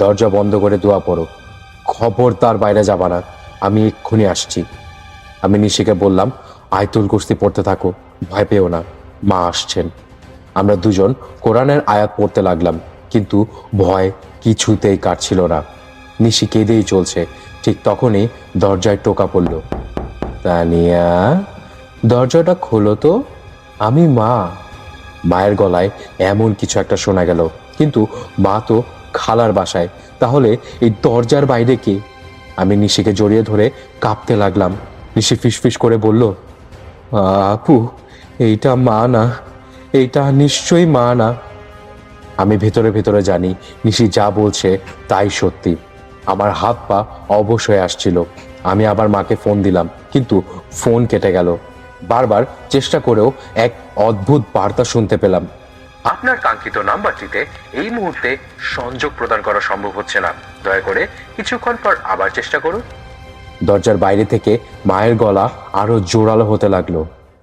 দরজা বন্ধ করে দোয়া পড়ো, খবরদার বাইরে যাবা না, আমি এক্ষুনি আসছি। আমি নিশিকে বললাম, আয়তুল কুরসি পড়তে থাকো, ভয় পেও না, মা আসছেন। আমরা দুজন কোরআনের আয়াত পড়তে লাগলাম, কিন্তু ভয় কিছুতেই কাটছিল না। নিশি কেঁদেই চলছে। ঠিক তখনই দরজায় টোকা পড়ল। তানিয়া, দরজাটা খোলো তো, আমি মা। মায়ের গলায় এমন কিছু একটা শোনা গেল, কিন্তু মা তো খালার বাসায়, তাহলে এই দরজার বাইরে কে? আমি নিশিকে জড়িয়ে ধরে কাঁপতে লাগলাম। নিশি ফিসফিস করে বলল, আপু, এইটা মা না, এইটা নিশ্চয়ই মা না। আমি ভেতরে ভেতরে জানি নিশি যা বলছে তাই সত্যি। আমার হাত পা অবশ হয়ে আসছিল। আমি আবার মাকে ফোন দিলাম, কিন্তু ফোন কেটে গেল। বারবার চেষ্টা করেও এক অদ্ভুত বার্তা শুনতে পেলাম, আপনার কাঙ্ক্ষিত নাম্বারটিতে এই মুহূর্তে সংযোগ প্রদান করা সম্ভব হচ্ছে না, দয়া করে কিছুক্ষণ পর আবার চেষ্টা করুন। দরজার বাইরে থেকে মায়ের গলা আরো জোরালো হতে লাগলো।